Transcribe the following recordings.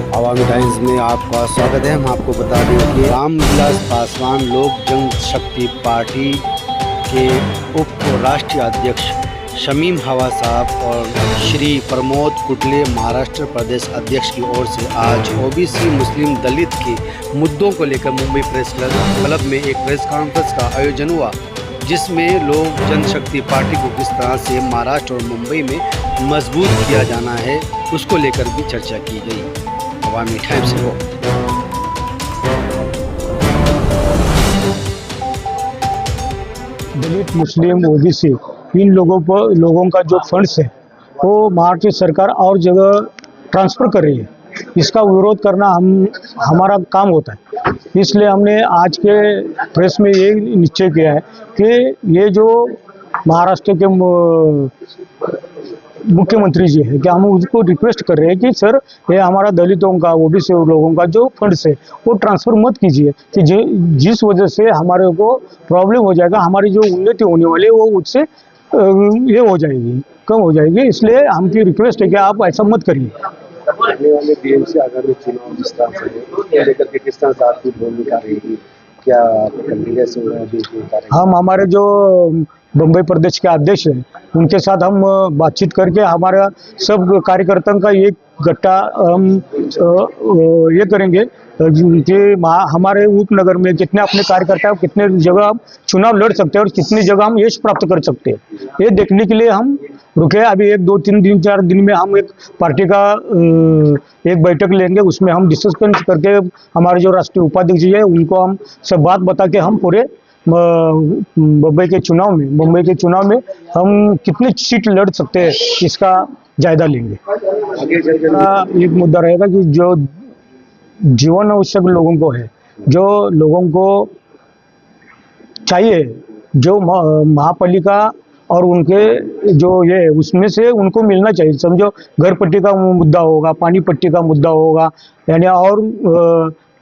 Awami times में आपका स्वागत है। हम आपको बता दें कि रामविलास पासवान लोक जनशक्ति पार्टी के उप राष्ट्रीय अध्यक्ष शमीम हवा साहब और श्री प्रमोद कुटले महाराष्ट्र प्रदेश अध्यक्ष की ओर से आज ओबीसी मुस्लिम दलित के मुद्दों को लेकर मुंबई प्रेस क्लब में एक प्रेस कॉन्फ्रेंस का आयोजन हुआ, जिसमें लोक जनशक्ति पार्टी को किस तरह से महाराष्ट्र और मुंबई में मजबूत किया जाना है उसको लेकर भी चर्चा की गई। आवामी टाइम्स से हो। दलित मुस्लिम ओबीसी इन लोगों का जो फंड्स है वो महाराष्ट्र सरकार और जगह ट्रांसफ़र कर रही है। इसका विरोध करना हमारा काम होता है। इसलिए हमने आज के प्रेस में ये निश्चय किया है कि ये जो महाराष्ट्र के मुख्यमंत्री जी है कि हम उसको रिक्वेस्ट कर रहे हैं कि सर ये हमारा दलितों का ओबीसी लोगों का जो फंड्स है वो ट्रांसफ़र मत कीजिए कि जिस वजह से हमारे को प्रॉब्लम हो जाएगा, हमारी जो उन्नति होने वाली है वो उससे ये हो जाएगी, कम हो जाएगी। इसलिए हमकी रिक्वेस्ट है कि आप ऐसा मत करिए। आने वाले बीएमसी आगामी चुनाव जिस तरह से है उसको लेकर के किस तरह से आपकी भूमिका रहेगी, क्या कंटिन्यूस हम हमारे जो बम्बई प्रदेश के अध्यक्ष हैं उनके साथ हम बातचीत करके हमारा सब कार्यकर्ताओं का एक गट्टा हम ये करेंगे कि हमारे उपनगर में कितने अपने कार्यकर्ता कितने जगह हम चुनाव लड़ सकते हैं और कितनी जगह हम यश प्राप्त कर सकते हैं, ये देखने के लिए हम रुके। अभी 1-2-3-4 दिन में हम एक पार्टी का एक बैठक लेंगे, उसमें हम डिस्कशन करके हमारे जो राष्ट्रीय उपाध्यक्ष जी है उनको हम सब बात बता के हम पूरे मुंबई के चुनाव में हम कितने सीट लड़ सकते हैं इसका जायजा लेंगे। एक मुद्दा रहेगा कि जो जीवन आवश्यक लोगों को है, जो लोगों को चाहिए, जो महापालिका और उनके जो ये उसमें से उनको मिलना चाहिए। समझो घर पट्टी का मुद्दा होगा, पानी पट्टी का मुद्दा होगा, यानी और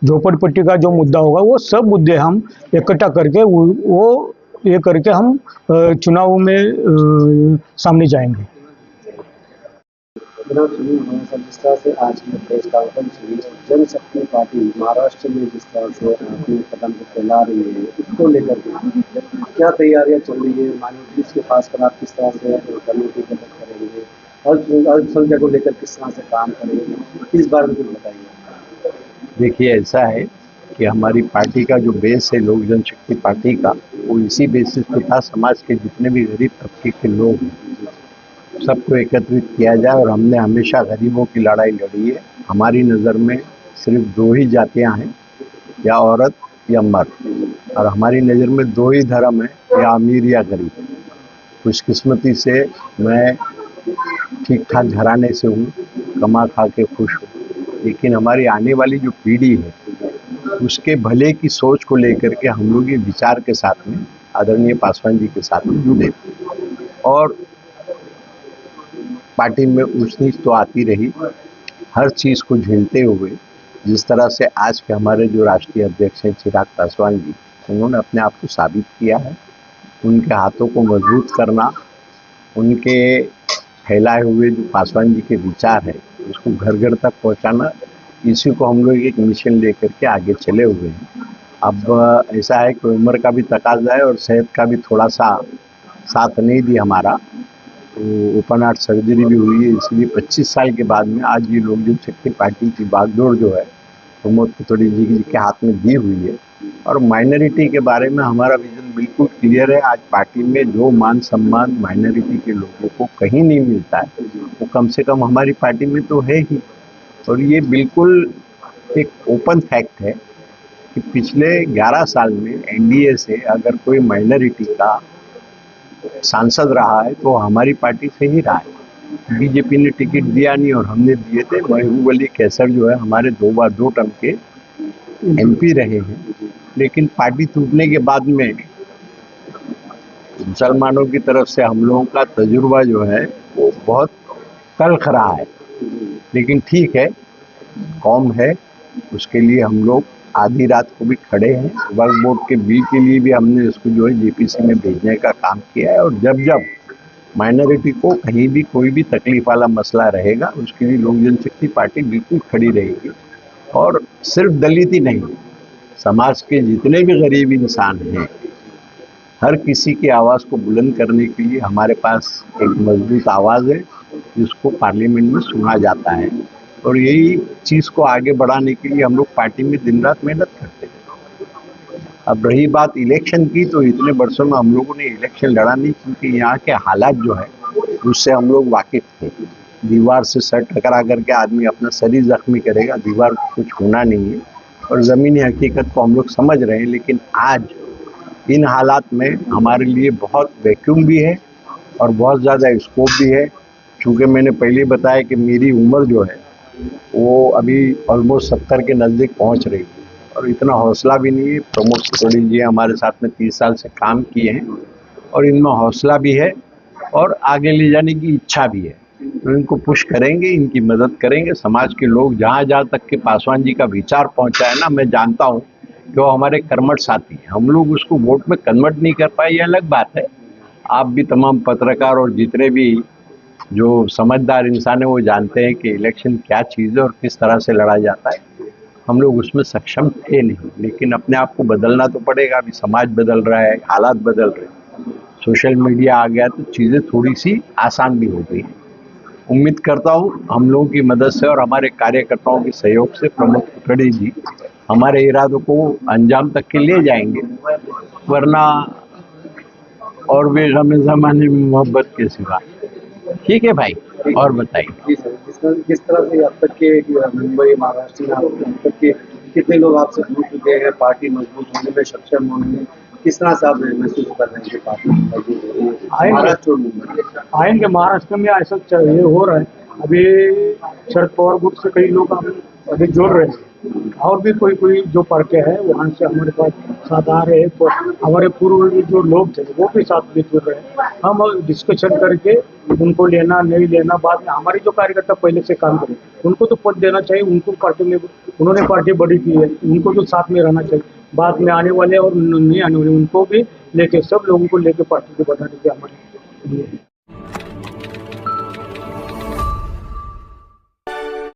झोपड़पट्टी का जो मुद्दा होगा, वो सब मुद्दे हम इकट्ठा करके वो ये करके हम चुनाव में सामने जाएंगे। जिस तरह से आज की प्रेस कॉन्फ्रेंस हुई, जनशक्ति पार्टी महाराष्ट्र में जिस तरह से अपने कदम को फैला रही है उसको लेकर के क्या तैयारियां चल रही है, माइनॉरिटीज के पास कर आप किस तरह से करने की मदद करेंगे और अल्पसंख्यक को लेकर किस तरह से काम करेंगे, इस बारे में कुछ बताइए। देखिए, ऐसा है कि हमारी पार्टी का जो बेस है लोक जनशक्ति पार्टी का, वो इसी बेसिस पे था समाज के जितने भी गरीब तबके के लोग हैं सबको एकत्रित किया जाए। और हमने हमेशा गरीबों की लड़ाई लड़ी है। हमारी नज़र में सिर्फ 2 ही जातियां हैं, या औरत या मर्द, और हमारी नज़र में 2 ही धर्म है, या अमीर या गरीब। खुशकिस्मती से मैं ठीक ठाक घराने से हूँ, कमा खा के खुश हूँ, लेकिन हमारी आने वाली जो पीढ़ी है उसके भले की सोच को लेकर के हम लोग ये विचार के साथ में आदरणीय पासवान जी के साथ में जुड़े। और पार्टी में ऊंच नीच तो आती रही, हर चीज़ को झेलते हुए जिस तरह से आज के हमारे जो राष्ट्रीय अध्यक्ष हैं चिराग पासवान जी, उन्होंने अपने आप को साबित किया है। उनके हाथों को मजबूत करना, उनके फैलाए हुए जो पासवान जी के विचार है उसको घर घर तक पहुंचाना, इसी को हम लोग एक मिशन लेकर के आगे चले हुए हैं। अब ऐसा है कि उम्र का भी तकाजा है और सेहत का भी थोड़ा सा साथ नहीं दिया हमारा, तो ओपन हार्ट सर्जरी भी हुई है। इसलिए 25 साल के बाद में आज ये लोक जनशक्ति पार्टी की बागडोर जो है प्रमोद कुटले जी के हाथ में दी हुई है। और माइनॉरिटी के बारे में हमारा विजन बिल्कुल क्लियर है। आज पार्टी में जो मान सम्मान माइनॉरिटी के लोगों को कहीं नहीं मिलता है वो कम से कम हमारी पार्टी में तो है ही। और ये बिल्कुल एक ओपन फैक्ट है कि पिछले 11 साल में एनडीए से अगर कोई माइनॉरिटी का सांसद रहा है तो हमारी पार्टी से ही रहा है। बीजेपी ने टिकट दिया नहीं और हमने दिए थे। महबूब अली कैसर जो है हमारे 2 बार 2 टर्म के एमपी रहे हैं, लेकिन पार्टी टूटने के बाद में मुसलमानों की तरफ से हम लोगों का तजुर्बा जो है वो बहुत तल्ख रहा है। लेकिन ठीक है, कौम है, उसके लिए हम लोग आधी रात को भी खड़े हैं। वक्फ बोर्ड के बिल के लिए भी हमने इसको जो है जेपीसी में भेजने का काम किया है। और जब जब माइनॉरिटी को कहीं भी कोई भी तकलीफ वाला मसला रहेगा उसके लिए लोक जनशक्ति पार्टी बिल्कुल खड़ी रहेगी। और सिर्फ दलित ही नहीं, समाज के जितने भी गरीब इंसान हैं, हर किसी की आवाज़ को बुलंद करने के लिए हमारे पास एक मजबूत आवाज़ है जिसको पार्लियामेंट में सुना जाता है। और यही चीज़ को आगे बढ़ाने के लिए हम लोग पार्टी में दिन रात मेहनत करते हैं। अब रही बात इलेक्शन की, तो इतने वर्षों में हम लोगों ने इलेक्शन लड़ा नहीं, क्योंकि यहाँ के हालात जो है उससे हम लोग वाकिफ थे। दीवार से सर टकरा करके आदमी अपना शरीर जख्मी करेगा, दीवार कुछ होना नहीं है, और ज़मीनी हकीकत को हम लोग समझ रहे हैं। लेकिन आज इन हालात में हमारे लिए बहुत वैक्यूम भी है और बहुत ज़्यादा स्कोप भी है। चूँकि मैंने पहले बताया कि मेरी उम्र जो है वो अभी ऑलमोस्ट 70 के नज़दीक पहुँच रही है, और इतना हौसला भी नहीं है। प्रमोद सिसोदिया जी हमारे साथ में 30 साल से काम किए हैं और इनमें हौसला भी है और आगे ले जाने की इच्छा भी है। तो इनको पुश करेंगे, इनकी मदद करेंगे। समाज के लोग जहाँ जहाँ तक के पासवान जी का विचार पहुँचा है ना, मैं जानता हूँ कि वो हमारे कर्मठ साथी हैं। हम लोग उसको वोट में कन्वर्ट नहीं कर पाए, ये अलग बात है। आप भी तमाम पत्रकार और जितने भी जो समझदार इंसान है वो जानते हैं कि इलेक्शन क्या चीज़ है और किस तरह से लड़ा जाता है। हम लोग उसमें सक्षम थे नहीं, लेकिन अपने आप को बदलना तो पड़ेगा। अभी समाज बदल रहा है, हालात बदल रहे हैं, सोशल मीडिया आ गया तो चीज़ें थोड़ी सी आसान भी हो गई हैं। उम्मीद करता हूँ हम लोगों की मदद से और हमारे कार्यकर्ताओं के सहयोग से प्रमोद सिसोदिया जी हमारे इरादों को अंजाम तक के ले जाएंगे। वरना और भी गम ज़माने में मोहब्बत के सिवा। ठीक है भाई, और बताइए। जी सर, किस तरह से अब तक के मुंबई महाराष्ट्र में अब तक के कितने लोग आपसे जुड़ चुके हैं, पार्टी मजबूत होने में, सक्षम होने में, किस तरह से आप महसूस कर रहे हैं कि पार्टी मजबूत हो रही है महाराष्ट्र और मुंबई? आएंगे महाराष्ट्र में, ऐसा ये हो रहा है। अभी शरद पवार गुट से कई लोग अभी जुड़ रहे हैं, और भी कोई जो पार्टियां हैं वहाँ से हमारे पास साथ आ रहे हैं। तो हमारे पूर्व जो लोग थे वो भी साथ में जुड़ रहे हैं। हम डिस्कशन करके उनको लेना नहीं लेना, बाद में हमारे जो कार्यकर्ता पहले से काम करें उनको तो पद देना चाहिए। उनको पार्टी में उन्होंने पार्टी बड़ी की है, उनको तो साथ में रहना चाहिए। बाद में आने वाले और नहीं आने वाले उनको भी लेके, सब लोगों को लेके पार्टी को बढ़ाने की हमारी